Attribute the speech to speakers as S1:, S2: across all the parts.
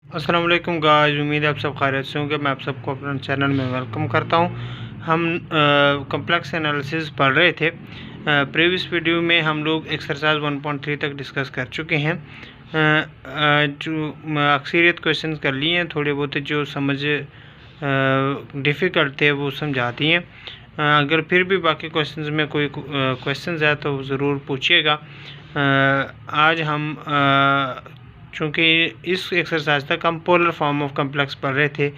S1: अस्सलाम वालेकुम गाइस, उम्मीद है आप सब खैरियत से होंगे। मैं आप सबको अपने चैनल में वेलकम करता हूं। हम कॉम्प्लेक्स एनालिसिस पढ़ रहे थे। प्रीवियस वीडियो में हम लोग एक्सरसाइज 1.3 तक डिस्कस कर चुके हैं। जो अक्सरियत क्वेश्चन कर लिए हैं, थोड़े बहुत जो समझ डिफ़िकल्ट थे वो समझा दिए। अगर फिर भी बाकी क्वेश्चंस में कोई क्वेश्चंस है तो ज़रूर पूछिएगा। आज हम चूँकि इस एक्सरसाइज तक हम पोलर फॉर्म ऑफ कॉम्प्लेक्स पढ़ रहे थे,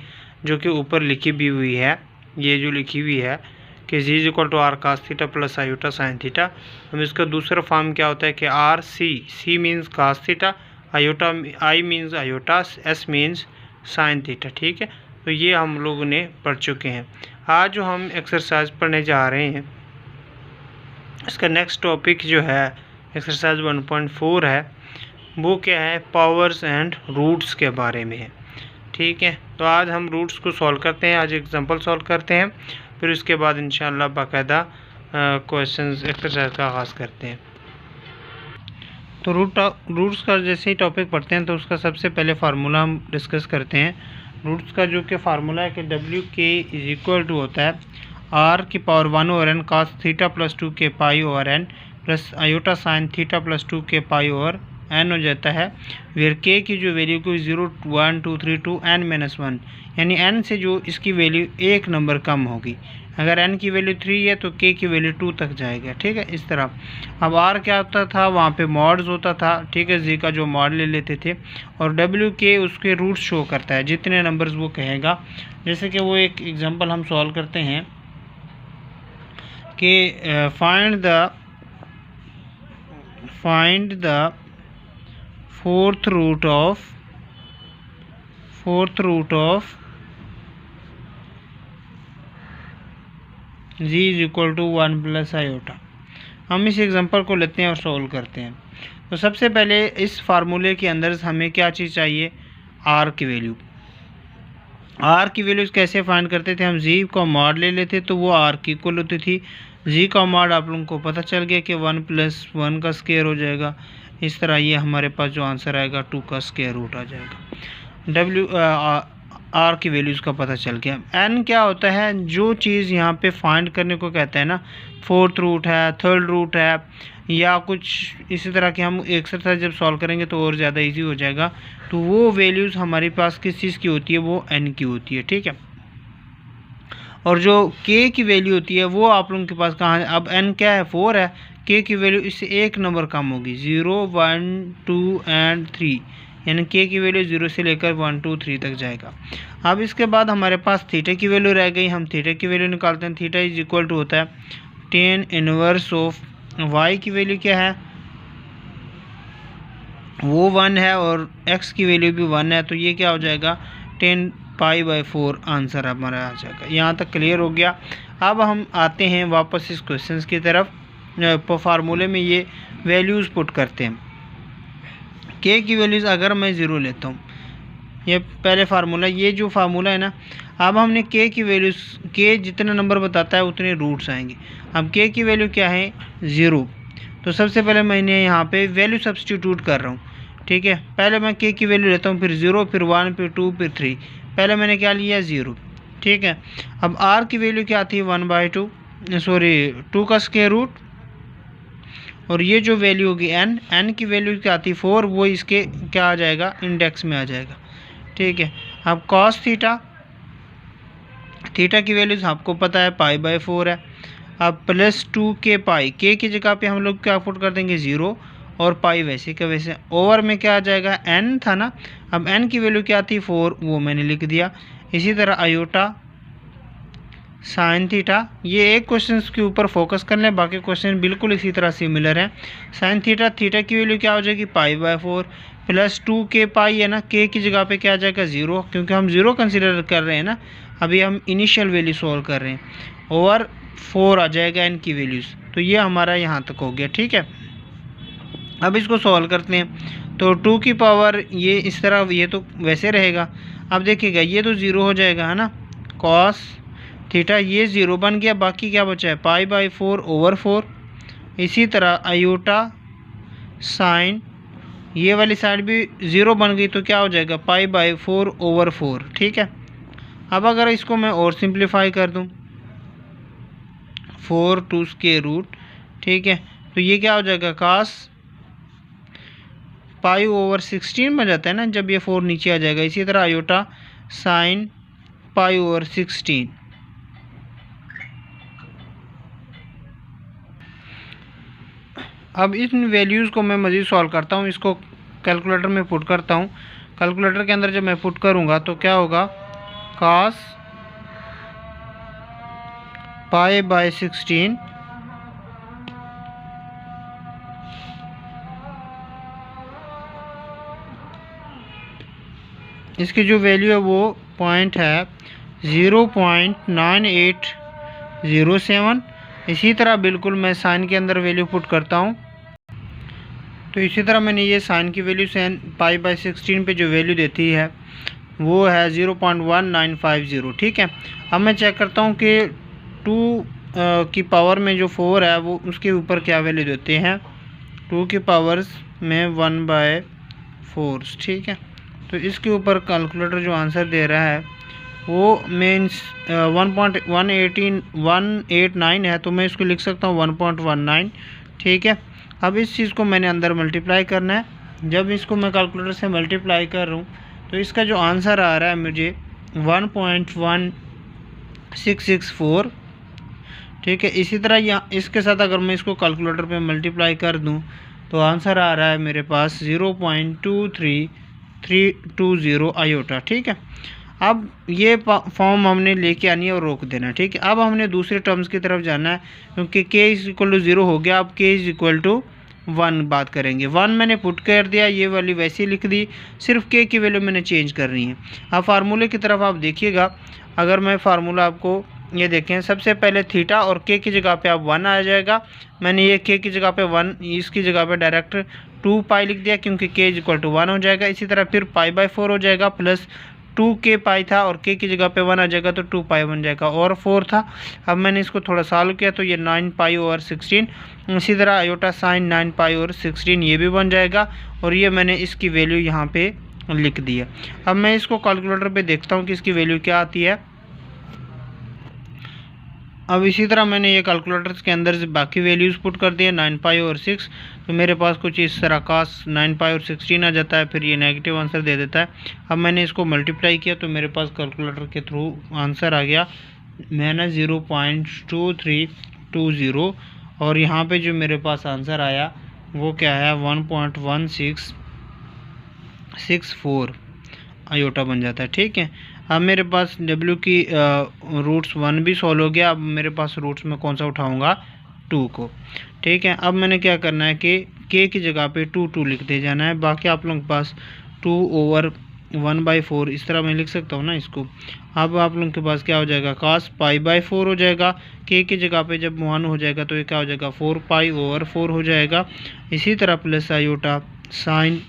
S1: जो कि ऊपर लिखी भी हुई है। ये जो लिखी हुई है कि G is equal to R cos theta plus iota sine theta. हम इसका दूसरा फॉर्म क्या होता है कि R C means cos theta, iota I means iota, S means sine theta. ठीक है, तो ये हम लोगों ने पढ़ चुके हैं। आज जो हम एक्सरसाइज पढ़ने जा रहे हैं, इसका नेक्स्ट टॉपिक जो है एक्सरसाइज 1.4 है, वो क्या है, पावर्स एंड रूट्स के बारे में है। ठीक है, तो आज हम रूट्स को सॉल्व करते हैं। आज एग्जांपल सॉल्व करते हैं, फिर उसके बाद इंशाल्लाह बाकायदा क्वेश्चंस एक्सरसाइज का आगाज़ करते हैं। तो रूट्स का जैसे ही टॉपिक पढ़ते हैं तो उसका सबसे पहले फार्मूला हम डिस्कस करते हैं। रूट्स का जो कि फार्मूला है कि डब्ल्यू के इज इक्वल टू होता है आर की power 1 over N cos theta plus 2 के pi over N plus iota sine theta plus 2 के पाई ओवर एन हो जाता है। वेयर के की जो वैल्यू को 0 1 2 3 2 एन माइनस 1, यानी एन से जो इसकी वैल्यू एक नंबर कम होगी। अगर एन की वैल्यू 3 है तो के की वैल्यू 2 तक जाएगा। ठीक है, इस तरह। अब आर क्या होता था, वहाँ पे मॉड्स होता था। ठीक है, जी का जो मॉड ले लेते थे, और डब्ल्यू के उसके रूट शो करता है, जितने नंबर्स वो कहेगा। जैसे कि वो एक एग्जांपल हम सॉल्व करते हैं कि find the fourth root of G is equal to 1 plus iota. हम इस एग्जांपल को लेते हैं और सॉल्व करते हैं। तो सबसे पहले इस फार्मूले के अंदर हमें क्या चीज़ चाहिए, आर की वैल्यू। आर की वैल्यूज कैसे फाइंड करते थे, हम जी का मॉड ले लेते तो वो आर की इक्वल होती थी। जी का मॉड आप लोगों को पता चल गया कि 1 + 1 का स्क्वायर हो जाएगा। इस तरह ये हमारे पास जो आंसर आएगा 2 का स्क्वायर रूट आ जाएगा। डब्ल्यू आर की वैल्यूज़ का पता चल गया। एन क्या होता है, जो चीज़ यहाँ पे फाइंड करने को कहते हैं ना, फोर्थ रूट है, थर्ड रूट है, या कुछ इसी तरह के हम एक्सरसाइज जब सॉल्व करेंगे तो और ज़्यादा इजी हो जाएगा। तो वो वैल्यूज़ हमारे पास किस चीज़ की होती है, वो एन की होती है। ठीक है, और जो के की वैल्यू होती है वो आप लोगों के पास कहाँ है, अब एन क्या है, 4 है, के की वैल्यू इससे एक नंबर कम होगी, 0 1 2 एंड 3, यानी के की वैल्यू 0 से लेकर 1 2 3 तक जाएगा। अब इसके बाद हमारे पास थीटा की वैल्यू रह गई, हम थीटा की वैल्यू निकालते हैं। थीटा इज इक्वल टू होता है tan इनवर्स ऑफ वाई की वैल्यू क्या है, वो 1 है, और x की वैल्यू भी 1 है, तो ये क्या हो जाएगा 10 π/4 आंसर हमारा आ जाएगा। यहाँ तक क्लियर हो गया। अब हम आते हैं वापस इस क्वेश्चन की तरफ। फार्मूले में ये वैल्यूज़ पुट करते हैं। के की वैल्यूज़ अगर मैं 0 लेता हूँ, ये पहले फार्मूला, ये जो फार्मूला है ना, अब हमने के की वैल्यूज़, के जितने नंबर बताता है उतने रूट्स आएंगे। अब के की वैल्यू क्या है, 0, तो सबसे पहले मैंने यहाँ पे वैल्यू सब्स्टिट्यूट कर रहा हूँ। ठीक है, पहले मैं के की वैल्यू लेता हूँ, फिर 0, फिर 1, फिर 2, फिर 3। पहले मैंने क्या लिया, 0। ठीक है, अब आर की वैल्यू क्या आती है, 2 का स्क्वायर रूट, और ये जो वैल्यू होगी एन की वैल्यू क्या आती है 4, वो इसके क्या आ जाएगा, इंडेक्स में आ जाएगा। ठीक है, अब कॉस थीटा की वैल्यूज आपको पता है π/4 है। अब प्लस 2 के पाई, के की जगह पे हम लोग क्या पुट कर देंगे, 0, और पाई वैसे का वैसे। ओवर में क्या आ जाएगा, एन था ना, अब एन की वैल्यू क्या थी 4, वो मैंने लिख दिया। इसी तरह आयोटा साइन थीटा, ये एक क्वेश्चन के ऊपर फोकस कर लें, बाकी क्वेश्चन बिल्कुल इसी तरह सिमिलर हैं। साइन थीटा की वैल्यू क्या हो जाएगी, π/4 प्लस 2 के पाई है ना, के की जगह पे क्या आ जाएगा, 0, क्योंकि हम 0 कंसिडर कर रहे हैं ना, अभी हम इनिशियल वैल्यू सॉल्व कर रहे हैं। ओवर 4 आ जाएगा एन की वैल्यूज़, तो ये हमारा यहाँ तक हो गया। ठीक है, अब इसको सॉल्व करते हैं। तो 2 की पावर ये इस तरह, ये तो वैसे रहेगा। अब देखिएगा ये तो 0 हो जाएगा, है ना, कॉस थीटा ये 0 बन गया, बाकी क्या बचा है, π/4 ओवर 4। इसी तरह आयोटा साइन ये वाली साइड भी 0 बन गई तो क्या हो जाएगा π/4/4। ठीक है। अब अगर इसको मैं और सिंप्लीफाई कर दूं 4 टू स्क्वायर रूट, ठीक है, तो ये क्या हो जाएगा cos π/16 बन जाता है ना जब ये 4 नीचे आ जाएगा। इसी तरह आयोटा sin π/16। अब इन वैल्यूज़ को मैं मज़ीद सॉल्व करता हूँ, इसको कैलकुलेटर में पुट करता हूँ। कैलकुलेटर के अंदर जब मैं पुट करूँगा तो क्या होगा cos π/16 इसकी जो वैल्यू है वो पॉइंट है 0.9807। इसी तरह बिल्कुल मैं साइन के अंदर वैल्यू पुट करता हूँ। तो इसी तरह मैंने ये साइन की वैल्यू साइन π/16 पे जो वैल्यू देती है वो है 0.1950। ठीक है। अब मैं चेक करता हूँ कि 2 की पावर में जो 4 है वो उसके ऊपर क्या वैल्यू देते हैं। 2 की पावर्स में 1/4। ठीक है। तो इसके ऊपर कैलकुलेटर जो आंसर दे रहा है वो मीन्स 1.189 है, तो मैं इसको लिख सकता हूँ 1.19। ठीक है। अब इस चीज़ को मैंने अंदर मल्टीप्लाई करना है। जब इसको मैं कैलकुलेटर से मल्टीप्लाई कर रहा हूँ तो इसका जो आंसर आ रहा है मुझे 1.1664। ठीक है। इसी तरह यहाँ इसके साथ अगर मैं इसको कैलकुलेटर पे मल्टीप्लाई कर दूँ तो आंसर आ रहा है मेरे पास 0.23320 आयोटा। ठीक है। अब ये फॉर्म हमने लेके आनी है और रोक देना है। ठीक है। अब हमने दूसरे टर्म्स की तरफ जाना है क्योंकि k=0 हो गया। अब k=1 बात करेंगे। 1 मैंने पुट कर दिया, ये वाली वैसी लिख दी, सिर्फ k की वैल्यू मैंने चेंज करनी है। अब फार्मूले की तरफ आप देखिएगा, अगर मैं फार्मूला आपको ये देखें, सबसे पहले थीटा और k की जगह पे अब 1 आ जाएगा। मैंने ये k की जगह पे 1, इसकी जगह पे डायरेक्ट 2π लिख दिया क्योंकि k=1 हो जाएगा। इसी तरह फिर π/4 हो जाएगा प्लस 2k पाई था और k की जगह पे 1 आ जाएगा तो 2π बन जाएगा और 4 था। अब मैंने इसको थोड़ा सॉल्व किया तो ये 9π/16। इसी तरह आयोटा साइन 9π/16 ये भी बन जाएगा और ये मैंने इसकी वैल्यू यहाँ पे लिख दी है। अब मैं इसको कैलकुलेटर पे देखता हूँ कि इसकी वैल्यू क्या आती है। अब इसी तरह मैंने ये कैलकुलेटर के अंदर से बाकी वैल्यूज़ पुट कर दिए 9π/6, तो मेरे पास कुछ इस तरह का 9π/16 आ जाता है, फिर ये नेगेटिव आंसर दे देता है। अब मैंने इसको मल्टीप्लाई किया तो मेरे पास कैलकुलेटर के थ्रू आंसर आ गया -0.2320 और यहाँ पे जो मेरे पास आंसर आया वो क्या है 1.1664 आयोटा बन जाता है। ठीक है। अब मेरे पास W की रूट्स 1 भी सॉल्व हो गया। अब मेरे पास रूट्स में कौन सा उठाऊंगा 2 को। ठीक है। अब मैंने क्या करना है कि k की जगह पे 2 लिख दे जाना है। बाकी आप लोगों के पास 2/1/4 इस तरह मैं लिख सकता हूँ ना इसको। अब आप लोगों के पास क्या हो जाएगा cos π/4 हो जाएगा। k की जगह पे जब 1 हो जाएगा तो ये क्या हो जाएगा 4π/4 हो जाएगा। इसी तरह प्लस आयोटा साइन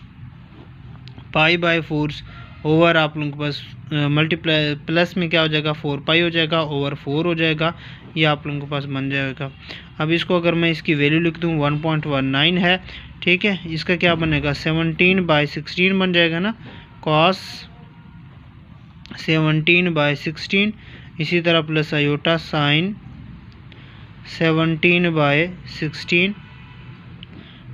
S1: π/4 ओवर आप लोगों के पास मल्टीप्लाई प्लस में क्या हो जाएगा 4π हो जाएगा ओवर 4 हो जाएगा। ये आप लोगों के पास बन जाएगा। अब इसको अगर मैं इसकी वैल्यू लिख दूँ 1.19 है। ठीक है। इसका क्या बनेगा 17/16 बन जाएगा ना, cos 17/16। इसी तरह प्लस आयोटा साइन 17/16।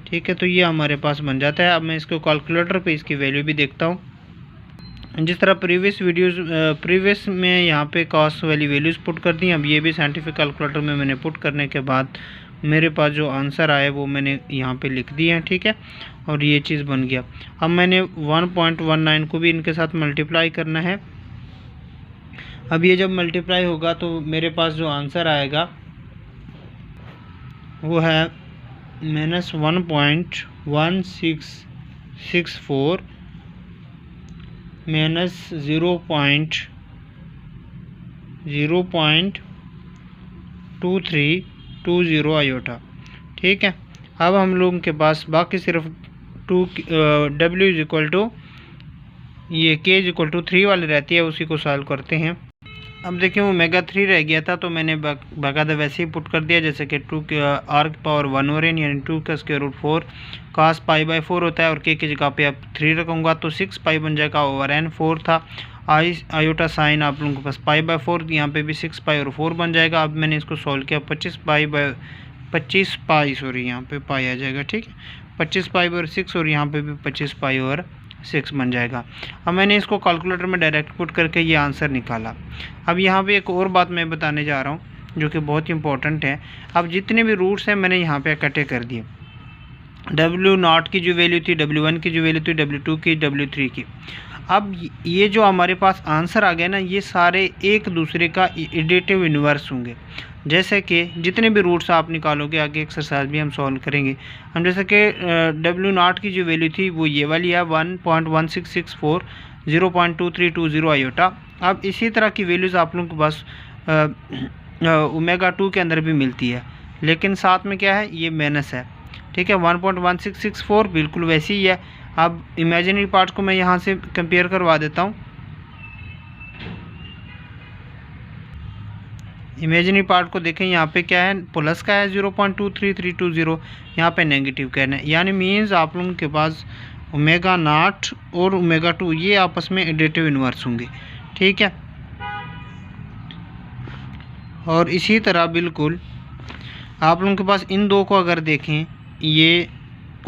S1: ठीक है। तो ये हमारे पास बन जाता है। अब मैं इसको कैलकुलेटर पे इसकी वैल्यू भी देखता हूँ। जिस तरह प्रीवियस में यहाँ पे कॉस वाली वैल्यूज़ पुट कर दी, अब ये भी साइंटिफिक कैलकुलेटर में मैंने पुट करने के बाद मेरे पास जो आंसर आए वो मैंने यहाँ पे लिख दिए हैं। ठीक है। और ये चीज़ बन गया। अब मैंने 1.19 को भी इनके साथ मल्टीप्लाई करना है। अब ये जब मल्टीप्लाई होगा तो मेरे पास जो आंसर आएगा वो है -1.1664 -0.2320 आयोटा। ठीक है। अब हम लोगों के पास बाकी सिर्फ W ये K=3 वाले रहती है, उसी को सॉल्व करते हैं। अब देखिए ओमेगा 3 रह गया था तो मैंने बाकायदा वैसे ही पुट कर दिया जैसे कि 2 की r⁴ 1/n यानी 2 का स्क्वायर रूट 4 cos π/4 होता है और k की जगह पे आप 3 रखूँगा तो 6π बन जाएगा ओवर n। 4 था आयोटा साइन आप लोगों के पास π/4, यहाँ पे भी 6π और 4 बन जाएगा। अब मैंने इसको सॉल्व किया 25π सॉरी यहाँ पे पाई आ जाएगा, ठीक है, 25π और 6 और यहाँ पे भी 25π और 6 बन जाएगा। अब मैंने इसको कैलकुलेटर में डायरेक्ट पुट करके ये आंसर निकाला। अब यहाँ पे एक और बात मैं बताने जा रहा हूँ जो कि बहुत इंपॉर्टेंट है। अब जितने भी रूट्स हैं मैंने यहाँ पे इकट्ठे कर दिए। W0 की जो वैल्यू थी, W1 की जो वैल्यू थी, W2 की, W3 की। अब ये जो हमारे पास आंसर आ गया ना, ये सारे एक दूसरे का एडिटिव इन्वर्स होंगे। जैसे कि जितने भी रूट्स आप निकालोगे, आगे एक्सरसाइज भी हम सॉल्व करेंगे। हम जैसे कि W0 की जो वैल्यू थी वो ये वाली है 1.1664 0.2320 आयोटा। अब इसी तरह की वैल्यूज़ आप लोगों के पास ओमेगा 2 के अंदर भी मिलती है, लेकिन साथ में क्या है, ये माइनस है, ठीक है। 1.1664 बिल्कुल वैसी ही है। अब इमेजिनरी पार्ट को मैं यहाँ से कंपेयर करवा देता हूँ। इमेजिनरी पार्ट को देखें, यहाँ पे क्या है, प्लस का है 0.23320, यहाँ पे नेगेटिव का है, यानी मीन्स आप लोगों के पास ओमेगा 0 और ओमेगा 2 ये आपस में एडिटिव इन्वर्स होंगे, ठीक है। और इसी तरह बिल्कुल आप लोगों के पास इन दो को अगर देखें, ये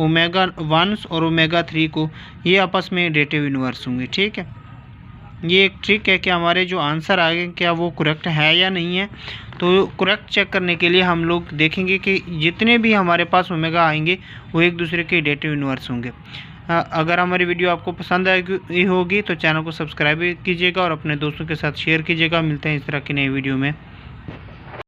S1: ओमेगा 1 और ओमेगा 3 को, ये आपस में एडिटिव इन्वर्स होंगे, ठीक है। ये एक ट्रिक है कि हमारे जो आंसर आएंगे क्या वो करेक्ट है या नहीं है। तो करेक्ट चेक करने के लिए हम लोग देखेंगे कि जितने भी हमारे पास ओमेगा आएंगे वो एक दूसरे के एडिटिव इन्वर्स होंगे। अगर हमारी वीडियो आपको पसंद आई होगी तो चैनल को सब्सक्राइब कीजिएगा और अपने दोस्तों के साथ शेयर कीजिएगा। मिलते हैं इस तरह की नई वीडियो में।